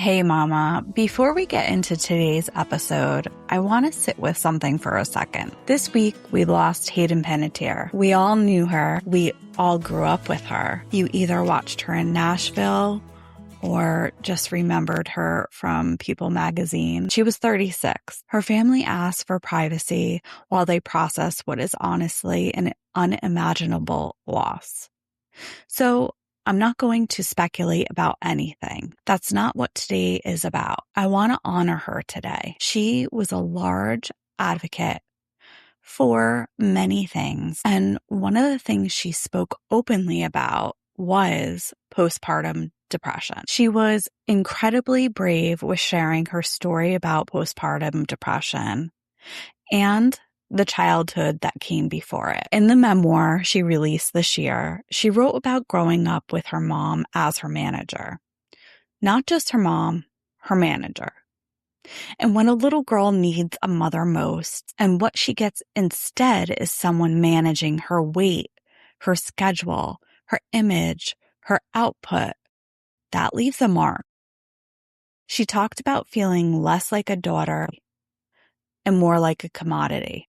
Hey mama, before we get into today's episode, I want to sit with something for a second. This week, we lost Hayden Panettiere. We all knew her. We all grew up with her. You either watched her in Nashville or just remembered her from People magazine. She was 36. Her family asked for privacy while they process what is honestly an unimaginable loss. So I'm not going to speculate about anything. That's not what today is about. I want to honor her today. She was a large advocate for many things. And one of the things she spoke openly about was postpartum depression. She was incredibly brave with sharing her story about postpartum depression and the childhood that came before it. In the memoir she released this year, she wrote about growing up with her mom as her manager. Not just her mom, her manager. And when a little girl needs a mother most, and what she gets instead is someone managing her weight, her schedule, her image, her output, that leaves a mark. She talked about feeling less like a daughter and more like a commodity.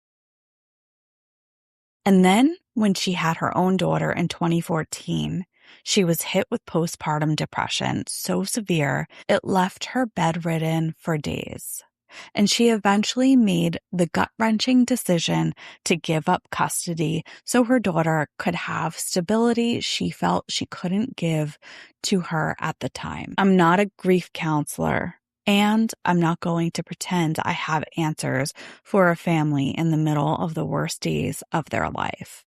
And then when she had her own daughter in 2014, she was hit with postpartum depression so severe it left her bedridden for days. And she eventually made the gut-wrenching decision to give up custody so her daughter could have stability she felt she couldn't give to her at the time. I'm not a grief counselor. And I'm not going to pretend I have answers for a family in the middle of the worst days of their life.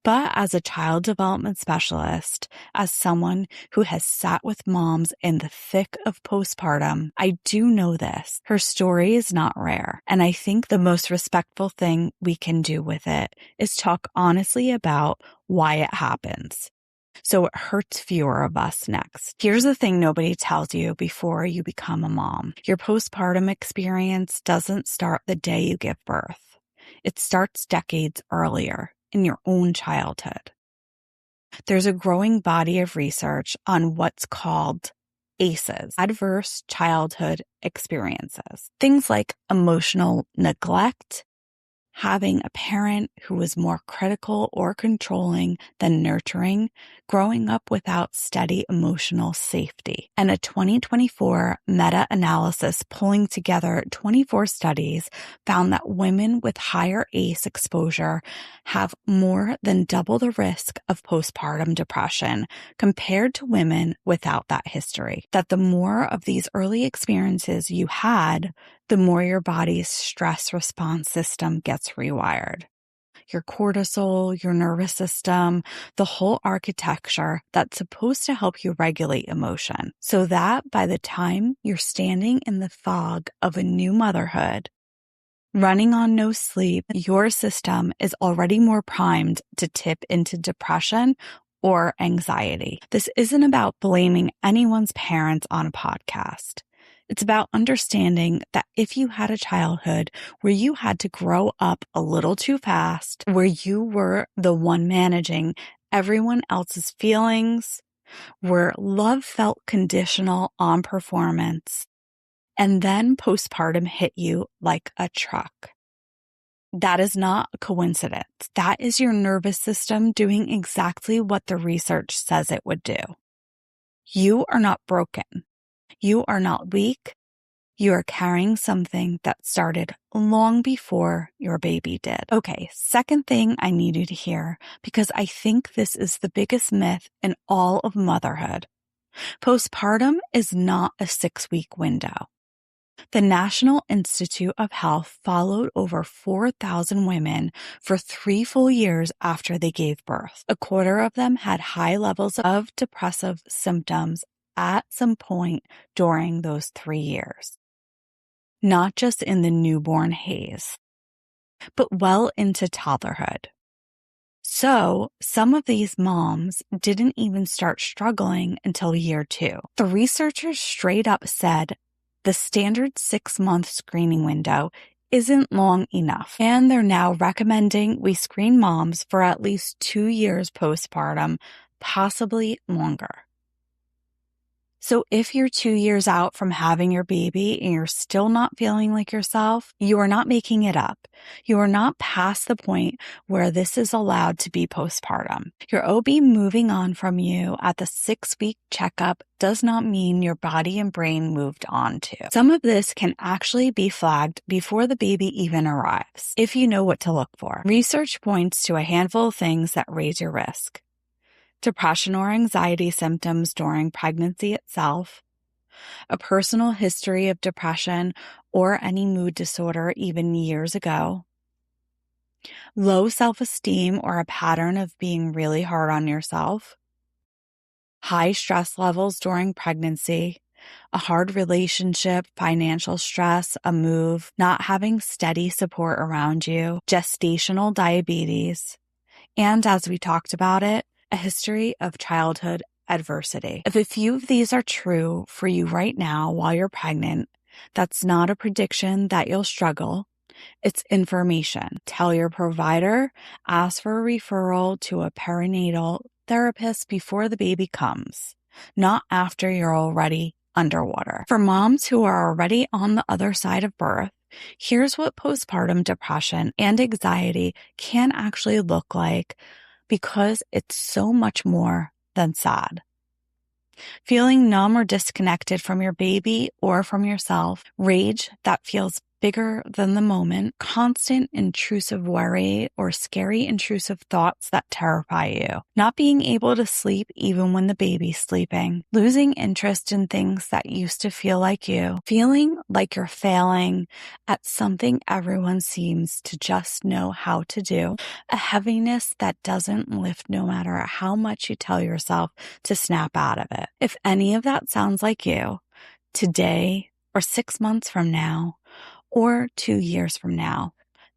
But as a child development specialist, as someone who has sat with moms in the thick of postpartum, I do know this. Her story is not rare. And I think the most respectful thing we can do with it is talk honestly about why it happens, so it hurts fewer of us next. Here's the thing nobody tells you before you become a mom. Your postpartum experience doesn't start the day you give birth. It starts decades earlier in your own childhood. There's a growing body of research on what's called ACEs, adverse childhood experiences. Things like emotional neglect, having a parent who was more critical or controlling than nurturing, growing up without steady emotional safety. And a 2024 meta-analysis pulling together 24 studies found that women with higher ACE exposure have more than double the risk of postpartum depression compared to women without that history. That the more of these early experiences you had, the more your body's stress response system gets rewired. Your cortisol, your nervous system, the whole architecture that's supposed to help you regulate emotion, so that by the time you're standing in the fog of a new motherhood, running on no sleep, your system is already more primed to tip into depression or anxiety. This isn't about blaming anyone's parents on a podcast. It's about understanding that if you had a childhood where you had to grow up a little too fast, where you were the one managing everyone else's feelings, where love felt conditional on performance, and then postpartum hit you like a truck. That is not a coincidence. That is your nervous system doing exactly what the research says it would do. You are not broken. You are not weak. You are carrying something that started long before your baby did. Okay, second thing I need you to hear, because I think this is the biggest myth in all of motherhood. Postpartum is not a 6-week window. The National Institute of Health followed over 4,000 women for 3 full years after they gave birth. A quarter of them had high levels of depressive symptoms at some point during those 3 years. Not just in the newborn haze, but well into toddlerhood. So some of these moms didn't even start struggling until year 2. The researchers straight up said the standard 6-month screening window isn't long enough, and they're now recommending we screen moms for at least 2 years postpartum, possibly longer. So if you're 2 years out from having your baby and you're still not feeling like yourself, you are not making it up. You are not past the point where this is allowed to be postpartum. Your OB moving on from you at the 6-week checkup does not mean your body and brain moved on too. Some of this can actually be flagged before the baby even arrives, if you know what to look for. Research points to a handful of things that raise your risk. Depression or anxiety symptoms during pregnancy itself, a personal history of depression or any mood disorder even years ago, low self-esteem or a pattern of being really hard on yourself, high stress levels during pregnancy, a hard relationship, financial stress, a move, not having steady support around you, gestational diabetes, and as we talked about it, a history of childhood adversity. If a few of these are true for you right now while you're pregnant, that's not a prediction that you'll struggle. It's information. Tell your provider, ask for a referral to a perinatal therapist before the baby comes, not after you're already underwater. For moms who are already on the other side of birth, here's what postpartum depression and anxiety can actually look like, because it's so much more than sad. Feeling numb or disconnected from your baby or from yourself, rage that feels bigger than the moment, constant intrusive worry or scary intrusive thoughts that terrify you, not being able to sleep even when the baby's sleeping, losing interest in things that used to feel like you, feeling like you're failing at something everyone seems to just know how to do, a heaviness that doesn't lift no matter how much you tell yourself to snap out of it. If any of that sounds like you, today or 6 months from now, or 2 years from now,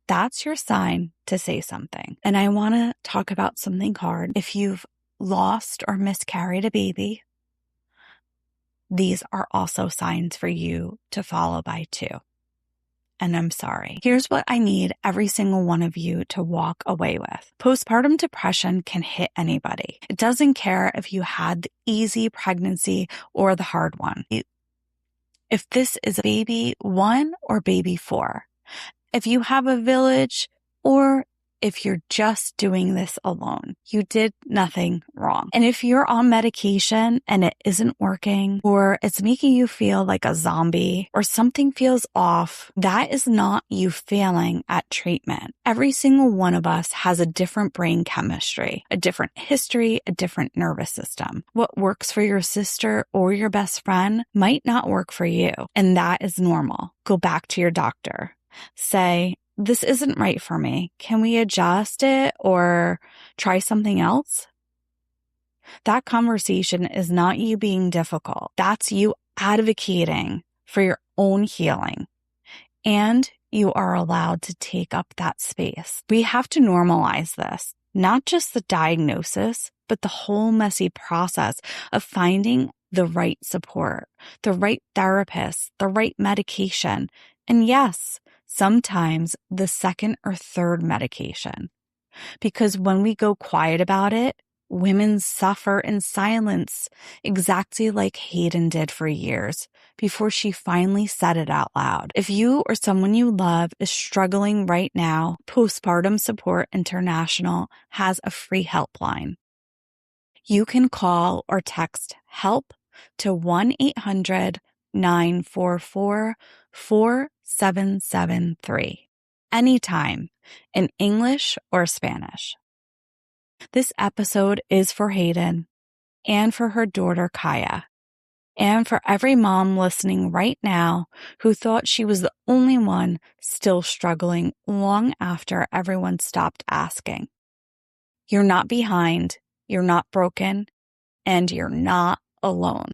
that's your sign to say something. And I want to talk about something hard. If you've lost or miscarried a baby, these are also signs for you to follow by too. And I'm sorry. Here's what I need every single one of you to walk away with. Postpartum depression can hit anybody. It doesn't care if you had the easy pregnancy or the hard one. If this is a baby 1 or baby 4, if you have a village, or if you're just doing this alone, you did nothing wrong. And if you're on medication and it isn't working, or it's making you feel like a zombie, or something feels off, that is not you failing at treatment. Every single one of us has a different brain chemistry, a different history, a different nervous system. What works for your sister or your best friend might not work for you, and that is normal. Go back to your doctor. Say, this isn't right for me. Can we adjust it or try something else? That conversation is not you being difficult. That's you advocating for your own healing. And you are allowed to take up that space. We have to normalize this, not just the diagnosis, but the whole messy process of finding the right support, the right therapist, the right medication. And yes, sometimes the second or third medication. Because when we go quiet about it, women suffer in silence, exactly like Hayden did for years before she finally said it out loud. If you or someone you love is struggling right now, Postpartum Support International has a free helpline. You can call or text HELP to 1-800-944-4773 anytime in English or Spanish. This episode is for Hayden and for her daughter Kaya, and for every mom listening right now who thought she was the only one still struggling long after everyone stopped asking. You're not behind, you're not broken, and you're not alone.